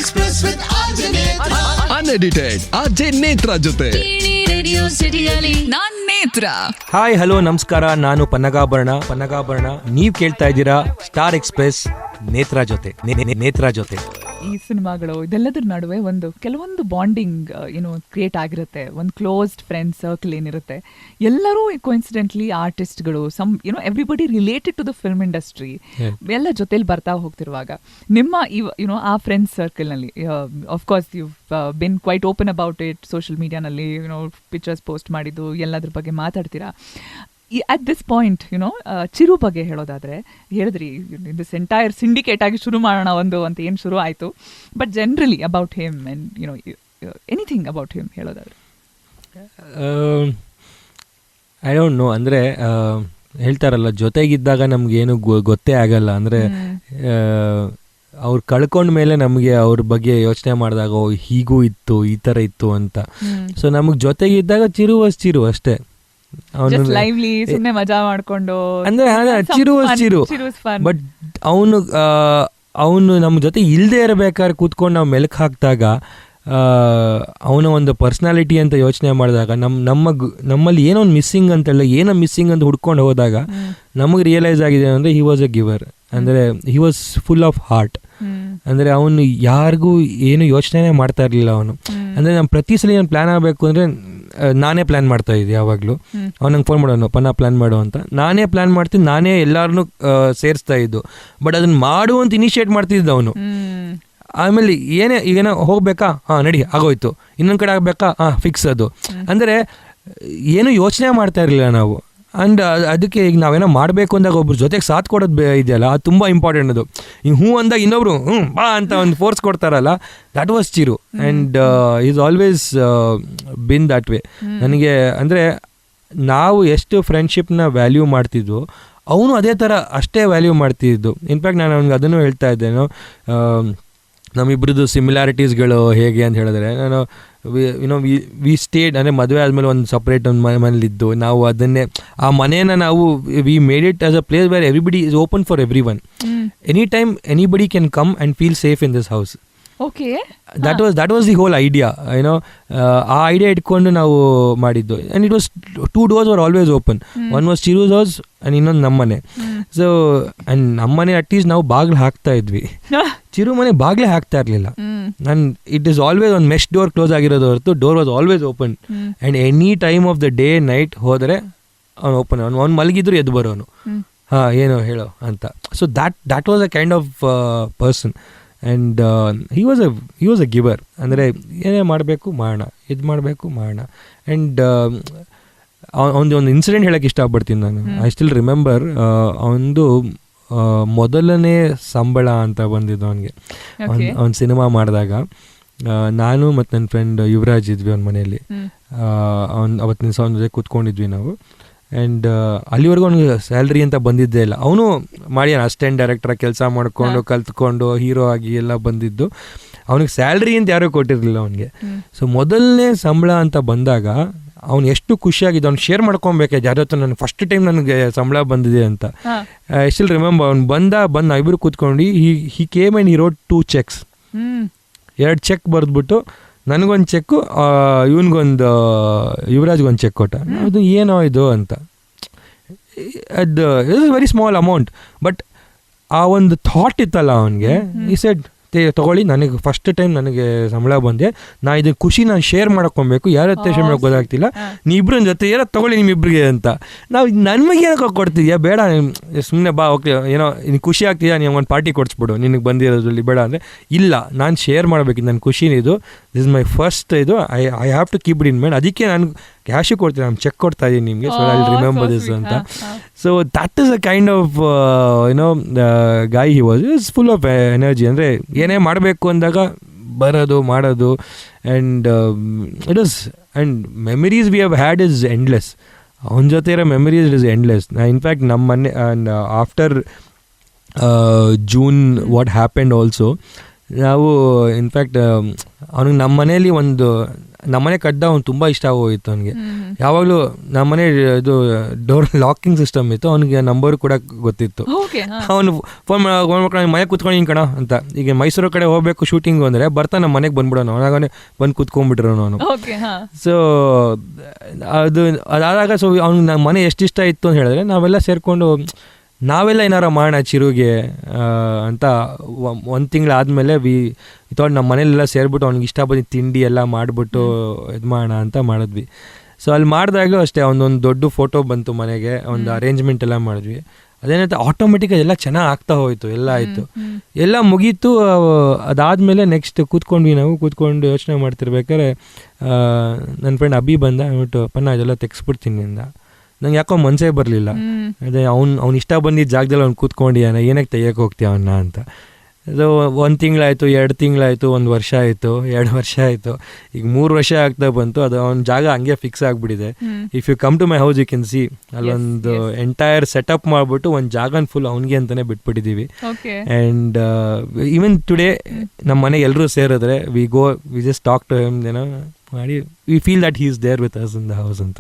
Express with RJ Netra. Unedited RJ Netra ಜೊತೆ radio ಸಿಟಿಯಲ್ಲಿ ನಾನ್ ನೇತ್ರ. ಹಾಯ್ ಹಲೋ ನಮಸ್ಕಾರ, ನಾನು ಪನ್ನಗಾಭರಣ. ನೀವ್ ಕೇಳ್ತಾ ಇದ್ದೀರಾ ಸ್ಟಾರ್ ಎಕ್ಸ್ಪ್ರೆಸ್ ನೇತ್ರ ಜೊತೆ. ಈ ಸಿನಿಮಾಗಳು ಇದೆಲ್ಲದ್ರ ನಡುವೆ ಕೆಲವೊಂದು ಬಾಂಡಿಂಗ್ ಕ್ರಿಯೇಟ್ ಆಗಿರುತ್ತೆ. ಒಂದು ಕ್ಲೋಸ್ಡ್ ಫ್ರೆಂಡ್ ಸರ್ಕಲ್ ಏನಿರುತ್ತೆ, ಎಲ್ಲರೂ ಕೋಇನ್ಸಿಡೆಂಟ್ಲಿ ಆರ್ಟಿಸ್ಟ್ಗಳು, everybody related to the film industry ಎಲ್ಲ ಜೊತೆಲಿ ಬರ್ತಾ ಹೋಗ್ತಿರುವಾಗ ನಿಮ್ಮ ಆ ಫ್ರೆಂಡ್ಸ್ ಸರ್ಕಲ್ನಲ್ಲಿ of course you been quite open about it. Social ಮೀಡಿಯಾನಲ್ಲಿ ಪಿಕ್ಚರ್ಸ್ ಪೋಸ್ಟ್ ಮಾಡಿದ್ದು ಎಲ್ಲದ್ರ ಬಗ್ಗೆ ಮಾತಾಡ್ತೀರಾ. ಅಟ್ ದಿಸ್ ಪಾಯಿಂಟ್ ಚಿರು ಬಗ್ಗೆ ಹೇಳೋದಾದ್ರೆ, ಹೇಳಿದ್ರಿ ದಿಸ್ ಎಂಟೈರ್ ಸಿಂಡಿಕೇಟ್ ಆಗಿ ಶುರು ಮಾಡೋಣ ಅಂತ ಏನು ಶುರು ಆಯಿತು. But generally about him and anything about him ಹೇಳೋದಾದ್ರೆ. ಐ ಡೋಂಟ್ ನೋ, ಅಂದರೆ ಹೇಳ್ತಾರಲ್ಲ, ಜೊತೆಗಿದ್ದಾಗ ನಮಗೇನು ಗೊತ್ತೇ ಆಗಲ್ಲ. ಅಂದರೆ ಅವ್ರು ಕಳ್ಕೊಂಡ ಮೇಲೆ ನಮಗೆ ಅವ್ರ ಬಗ್ಗೆ ಯೋಚನೆ ಮಾಡಿದಾಗ ಹೀಗೂ ಇತ್ತು, ಈ ಥರ ಇತ್ತು ಅಂತ. ಸೊ ನಮಗೆ ಜೊತೆಗಿದ್ದಾಗ ಚಿರು ಅಷ್ಟೇ. ಮಜಾ ಮಾಡ್ಕೊಂಡು ಅಂದ್ರೆ ಚಿರು ಬಟ್ ಅವನು ನಮ್ಮ ಜೊತೆ ಇಲ್ಲದೆ ಇರಬೇಕಾದ್ರೆ ಕೂತ್ಕೊಂಡು ನಾವು ಮೆಲುಕು ಹಾಕಿದಾಗ, ಅವನ ಒಂದು ಪರ್ಸ್ನಾಲಿಟಿ ಅಂತ ಯೋಚನೆ ಮಾಡಿದಾಗ, ನಮ್ಮಲ್ಲಿ ಏನೋ ಒಂದು ಮಿಸ್ಸಿಂಗ್ ಅಂತ ಹುಡ್ಕೊಂಡು ಹೋದಾಗ ನಮಗೆ ರಿಯಲೈಸ್ ಆಗಿದೆ ಅಂದರೆ ಹಿ ವಾಸ್ ಎ ಗಿವರ್. ಅಂದರೆ he was full of heart. ಅಂದರೆ ಅವನು ಯಾರಿಗೂ ಏನು ಯೋಚನೆ ಮಾಡ್ತಾ ಇರಲಿಲ್ಲ ಅವನು. ಅಂದರೆ ನಮ್ಮ ಪ್ರತಿ ಸಲ ಏನು ಪ್ಲ್ಯಾನ್ ಆಗಬೇಕು ಅಂದರೆ ನಾನೇ ಪ್ಲ್ಯಾನ್ ಮಾಡ್ತಾ ಇದ್ದೆ ಯಾವಾಗಲೂ. ಅವ್ನು ನಂಗೆ ಫೋನ್ ಮಾಡೋನು, ಪನ್ನ ಪ್ಲ್ಯಾನ್ ಮಾಡು ಅಂತ. ನಾನೇ ಪ್ಲ್ಯಾನ್ ಮಾಡ್ತೀನಿ, ನಾನೇ ಎಲ್ಲರನ್ನೂ ಸೇರಿಸ್ತಾ ಇದ್ದು. ಬಟ್ ಅದನ್ನು ಮಾಡುವಂತ ಇನಿಷಿಯೇಟ್ ಮಾಡ್ತಿದ್ದ ಅವನು. ಆಮೇಲೆ ಈಗೇನೋ ಹೋಗ್ಬೇಕಾ, ನಡಿ ಆಗೋಯ್ತು, ಇನ್ನೊಂದು ಕಡೆ ಆಗಬೇಕಾ, ಫಿಕ್ಸ್ ಅದು. ಅಂದರೆ ಏನು ಯೋಚನೆ ಮಾಡ್ತಾ ಇರಲಿಲ್ಲ ನಾವು. ಆ್ಯಂಡ್ ಅದಕ್ಕೆ ಈಗ ನಾವೇನೋ ಮಾಡಬೇಕು ಅಂದಾಗ ಒಬ್ರು ಜೊತೆಗೆ ಸಾಥ್ ಕೊಡೋದು ಇದೆಯಲ್ಲ, ಅದು ತುಂಬ ಇಂಪಾರ್ಟೆಂಟ್. ಅದು ಹಿಂಗೆ ಹ್ಞೂ ಅಂದಾಗ ಇನ್ನೊಬ್ರು ಬಾ ಅಂತ ಒಂದು ಫೋರ್ಸ್ ಕೊಡ್ತಾರಲ್ಲ, that was Chiru. And is always been that way. ನನಗೆ ಅಂದರೆ ನಾವು ಎಷ್ಟು ಫ್ರೆಂಡ್ಶಿಪ್ನ ವ್ಯಾಲ್ಯೂ ಮಾಡ್ತಿದ್ವು, ಅವನು ಅದೇ ಥರ ಅಷ್ಟೇ ವ್ಯಾಲ್ಯೂ ಮಾಡ್ತಿದ್ದು. ಇನ್ಫ್ಯಾಕ್ಟ್ ನಾನು ಅವ್ನಿಗೆ ಅದನ್ನು ಹೇಳ್ತಾ ಇದ್ದೇನೋ, ನಮ್ಮಿಬ್ರದ್ದು ಸಿಮಿಲಾರಿಟೀಸ್ಗಳು ಹೇಗೆ ಅಂತ ಹೇಳಿದ್ರೆ, ನಾನು ವಿ ಸ್ಟೇಡ್, ಅಂದರೆ ಮದುವೆ ಆದಮೇಲೆ ಒಂದು ಸಪ್ರೇಟ್ ಒಂದು ಮನೇಲಿದ್ದು ನಾವು ಅದನ್ನೇ ಆ ಮನೇನ ನಾವು we made it as a place where everybody is open for every one. Any time anybody can come and feel safe in this house. Okay, that was the whole idea. ಆ idea ಇಟ್ಕೊಂಡು ನಾವು ಮಾಡಿದ್ದು. And it was 2 doors were always open. One was Chiru's house and ಇನ್ನೊಂದು ನಮ್ಮನೆ. So and ನಮ್ಮನೆ at least ನಾವು ಬಾಗಿಲು ಹಾಕ್ತಾ ಇದ್ವಿ. ಚಿರು ಮನೆ ಬಾಗಿಲೇ ಹಾಕ್ತಾ ಇರಲಿಲ್ಲ. ಆ್ಯಂಡ್ ಇಟ್ ಈಸ್ ಆಲ್ವೇಸ್ ಒಂದು ಮೆಶ್ ಡೋರ್ ಕ್ಲೋಸ್ ಆಗಿರೋದು ಹೊರತು door was always open. And any time of the day night ಹೋದರೆ ಅವ್ನು ಓಪನ್. ಅವ್ನು ಮಲಗಿದ್ರು ಎದ್ದು ಬರೋನು, ಏನೋ ಹೇಳೋ ಅಂತ. So that was a kind of person. And he was a ಗಿವರ್. ಅಂದರೆ ಏನೇ ಮಾಡಬೇಕು ಮಾಡೋಣ, ಇದು ಮಾಡಬೇಕು ಮಾಡೋಣ. ಆ್ಯಂಡ್ ಒಂದು ಇನ್ಸಿಡೆಂಟ್ ಹೇಳೋಕ್ಕೆ ಇಷ್ಟಪಡ್ತೀನಿ ನಾನು. ಐ ಸ್ಟಿಲ್ ರಿಮೆಂಬರ್, ಅವನದು ಮೊದಲನೇ ಸಂಬಳ ಅಂತ ಬಂದಿದ್ದು ಅವನಿಗೆ. ಅವ್ನು ಸಿನಿಮಾ ಮಾಡಿದಾಗ ನಾನು ಮತ್ತು ನನ್ನ ಫ್ರೆಂಡ್ ಯುವರಾಜ್ ಇದ್ವಿ ಅವ್ನ ಮನೆಯಲ್ಲಿ. ಅವತ್ತಿನ ದಿವಸ ಅವನ ಜೊತೆ ಕೂತ್ಕೊಂಡಿದ್ವಿ ನಾವು. ಆ್ಯಂಡ್ ಅಲ್ಲಿವರೆಗೂ ಅವ್ನಿಗೆ ಸ್ಯಾಲ್ರಿ ಅಂತ ಬಂದಿದ್ದೇ ಇಲ್ಲ. ಅವನು ಮಾಡಿ ಅಸಿಸ್ಟೆಂಟ್ ಡೈರೆಕ್ಟರಾಗಿ ಕೆಲಸ ಮಾಡಿಕೊಂಡು ಕಲ್ತ್ಕೊಂಡು ಹೀರೋ ಆಗಿ ಎಲ್ಲ ಬಂದಿದ್ದು. ಅವನಿಗೆ ಸ್ಯಾಲ್ರಿ ಅಂತ ಯಾರೂ ಕೊಟ್ಟಿರಲಿಲ್ಲ ಅವನಿಗೆ. ಸೊ ಮೊದಲನೇ ಸಂಬಳ ಅಂತ ಬಂದಾಗ ಅವ್ನು ಎಷ್ಟು ಖುಷಿಯಾಗಿದ್ದು. ಅವ್ನು ಶೇರ್ ಮಾಡ್ಕೊಬೇಕು ಯಾರ ಹತ್ರ, ನನಗೆ ಫಸ್ಟ್ ಟೈಮ್ ನನಗೆ ಸಂಬಳ ಬಂದಿದೆ ಅಂತ. ಸ್ಟಿಲ್ ರಿಮೆಂಬರ್, ಅವ್ನು ಬಂದು ನಾವಿಬ್ಬರು ಕೂತ್ಕೊಂಡು he came and he wrote 2 checks. 2 check ಬರೆದ್ಬಿಟ್ಟು ನನಗೊಂದು ಚೆಕ್ಕು, ಇವನಿಗೊಂದು ಯುವರಾಜ್ಗೊಂದು ಚೆಕ್ ಕೊಟ್ಟ. ಅದು ಏನೋ ಇದು ಅಂತ. ಅದು is very small amount, but ಆ ಒಂದು ಥಾಟ್ ಇತ್ತಲ್ಲ ಅವನಿಗೆ. ಈ ಸೆಡ್ ತಗೊಳ್ಳಿ, ನನಗೆ ಫಸ್ಟ್ ಟೈಮ್ ನನಗೆ ಸಂಬಳ ಬಂದೆ, ನಾ ಇದು ಖುಷಿ ನಾನು ಶೇರ್ ಮಾಡ್ಕೊಬೇಕು, ಯಾರ ಹತ್ರ ಶೇರ್ ಮಾಡೋಕೆ ಗೊತ್ತಾಗ್ತಿಲ್ಲ, ನೀ ಇಬ್ಬರ ಜೊತೆ ಯಾರ ತಗೊಳ್ಳಿ ನಿಮ್ಮಿಬ್ರಿಗೆ ಅಂತ. ನಾವು ನನ್ಮಗೆ ಏನಕ್ಕೆ ಕೊಡ್ತಿದ್ಯಾ, ಬೇಡ ಸುಮ್ಮನೆ ಬಾ, ಓಕೆ ಏನೋ ನಿನಗೆ ಖುಷಿ ಆಗ್ತಿದ್ಯಾ, ನೀವು ಒಂದು ಪಾರ್ಟಿ ಕೊಡಿಸ್ಬಿಡು ನಿನಗೆ ಬಂದಿರೋದ್ರಲ್ಲಿ, ಬೇಡ ಅಂದರೆ ಇಲ್ಲ ನಾನು ಶೇರ್ ಮಾಡಬೇಕಿದ್ದು, ನನ್ನ ಖುಷಿನ ಇದು, ದಿಸ್ ಇಸ್ ಮೈ ಫಸ್ಟ್ ಇದು, I have to keep it in mind. ಅದಕ್ಕೆ ನಾನು ಕ್ಯಾಶು ಕೊಡ್ತೀನಿ, ನಾನು ಚೆಕ್ ಕೊಡ್ತಾ ಇದ್ದೀನಿ ನಿಮಗೆ, so I will remember this ಅಂತ. So that is a kind of guy he was. Is full of energy. ಅಂದರೆ ಏನೇ ಮಾಡಬೇಕು ಅಂದಾಗ ಬರೋದು ಮಾಡೋದು. And it is and memories we have had is endless. ಅವನ ಜೊತೆ ಇರೋ ಮೆಮರೀಸ್ ಇಸ್ ಎಂಡ್ಲೆಸ್. ಇನ್ಫ್ಯಾಕ್ಟ್ ನಮ್ಮ ಮನೆ and after June what happened also, ನಾವು ಇನ್ಫ್ಯಾಕ್ಟ್ ಅವ್ನಿಗೆ ನಮ್ಮ ಮನೇಲಿ ನಮ್ಮನೆ ಕಡ್ಡ ಅವ್ನು ತುಂಬ ಇಷ್ಟ ಆಗೋಗಿತ್ತು ಅವನಿಗೆ. ಯಾವಾಗಲೂ ನಮ್ಮನೆ ಇದು ಡೋರ್ ಲಾಕಿಂಗ್ ಸಿಸ್ಟಮ್ ಇತ್ತು, ಅವನಿಗೆ ನಂಬರ್ ಕೂಡ ಗೊತ್ತಿತ್ತು. ಅವನು ಫೋನ್ ಮಾಡ್ಕೊಂಡು ಮನೆಗೆ ಕೂತ್ಕೊಂಡು ಕಣ ಅಂತ. ಈಗ ಮೈಸೂರು ಕಡೆ ಹೋಗಬೇಕು ಶೂಟಿಂಗು ಅಂದರೆ ಬರ್ತಾ ನಮ್ಮ ಮನೆಗೆ ಬಂದ್ಬಿಡೋನು, ಅವನಾಗನೇ ಬಂದು ಕೂತ್ಕೊಂಡ್ಬಿಟ್ಟಿರೋನು ಅವನು. ಸೊ ಅದಾದಾಗ ಸೊ ಅವ್ನಿಗೆ ನಮ್ಮ ಮನೆ ಎಷ್ಟಿಷ್ಟ ಇತ್ತು ಅಂತ ಹೇಳಿದ್ರೆ ನಾವೆಲ್ಲ ಸೇರಿಕೊಂಡು ನಾವೆಲ್ಲ ಏನಾರ ಮಾಡೋಣ ಚಿರುಗೆ ಅಂತ ಒಂದು ತಿಂಗಳಾದಮೇಲೆ ಇತ್ತೋಡು ನಮ್ಮ ಮನೇಲೆಲ್ಲ ಸೇರಿಬಿಟ್ಟು ಅವ್ನಿಗೆ ಇಷ್ಟ ಬಂದಿದ್ದು ತಿಂಡಿ ಎಲ್ಲ ಮಾಡಿಬಿಟ್ಟು ಇದು ಮಾಡೋಣ ಅಂತ ಮಾಡಿದ್ವಿ. ಸೊ ಅಲ್ಲಿ ಮಾಡಿದಾಗಲೂ ಅಷ್ಟೇ ಒಂದೊಂದು ದೊಡ್ಡ ಫೋಟೋ ಬಂತು ಮನೆಗೆ, ಒಂದು ಅರೇಂಜ್ಮೆಂಟ್ ಎಲ್ಲ ಮಾಡಿದ್ವಿ. ಅದೇನಂತ ಆಟೋಮೆಟಿಕಾಗಿ ಎಲ್ಲ ಚೆನ್ನಾಗಿ ಆಗ್ತಾ ಹೋಯಿತು, ಎಲ್ಲ ಆಯಿತು, ಎಲ್ಲ ಮುಗೀತು. ಅದಾದಮೇಲೆ ನೆಕ್ಸ್ಟ್ ಕೂತ್ಕೊಂಡು ಯೋಚನೆ ಮಾಡ್ತಿರ್ಬೇಕಾದ್ರೆ ನನ್ನ ಫ್ರೆಂಡ್ ಅಭಿ ಬಂದ, ಅಂದ್ಬಿಟ್ಟು ಪನ್ನ ಇದೆಲ್ಲ ತೆಗ್ಸ್ಬಿಡ್ತೀನಿ ಅಂದ. ನಂಗೆ ಯಾಕೋ ಮನಸ್ಸೇ ಬರಲಿಲ್ಲ. ಅದೇ ಅವ್ನು ಇಷ್ಟ ಬಂದಿದ್ದ ಜಾಗದಲ್ಲಿ ಅವ್ನು ಕೂತ್ಕೊಂಡಿದ್ದಾನೆ, ಏನಕ್ಕೆ ತೆಗಿಯೋಕೆ ಹೋಗ್ತೀಯ ಅವನ್ನ ಅಂತ. ಅದು 1 ತಿಂಗಳಾಯಿತು, 2 ತಿಂಗಳಾಯಿತು, 1 ವರ್ಷ ಆಯಿತು, 2 ವರ್ಷ ಆಯಿತು, ಈಗ 3 ವರ್ಷ ಆಗ್ತಾ ಬಂತು. ಅದು ಅವ್ನ ಜಾಗ ಹಂಗೆ ಫಿಕ್ಸ್ ಆಗಿಬಿಟ್ಟಿದೆ. If you come to my house you can see ಅಲ್ಲೊಂದು ಎಂಟೈರ್ ಸೆಟಪ್ ಮಾಡಿಬಿಟ್ಟು ಒಂದು ಜಾಗನ ಫುಲ್ ಅವ್ನಿಗೆ ಅಂತಲೇ ಬಿಟ್ಬಿಟ್ಟಿದ್ದೀವಿ. ಆ್ಯಂಡ್ ಈವನ್ ಟುಡೇ ನಮ್ಮ ಮನೆಗೆ ಎಲ್ಲರೂ ಸೇರಿದ್ರೆ we just talk to him, ಏನೋ ಮಾಡಿ we feel that he is there with us in the house ಅಂತ.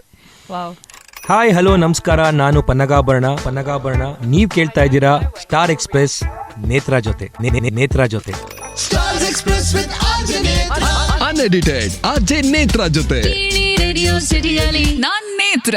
ಹಾಯ್ ಹಲೋ ನಮಸ್ಕಾರ, ನಾನು ಪನ್ನಗಾಭರಣ. ನೀವು ಕೇಳ್ತಾ ಇದ್ದೀರಾ ಸ್ಟಾರ್ ಎಕ್ಸ್ಪ್ರೆಸ್ ನೇತ್ರಾ ಜೊತೆ. Stars Express with RJ Netra. Unedited RJ Netra ಜೊತೆ. ರೇಡಿಯೋ ಸಿಟಿಯಲ್ಲಿ ನಾನ್ ನೇತ್ರ.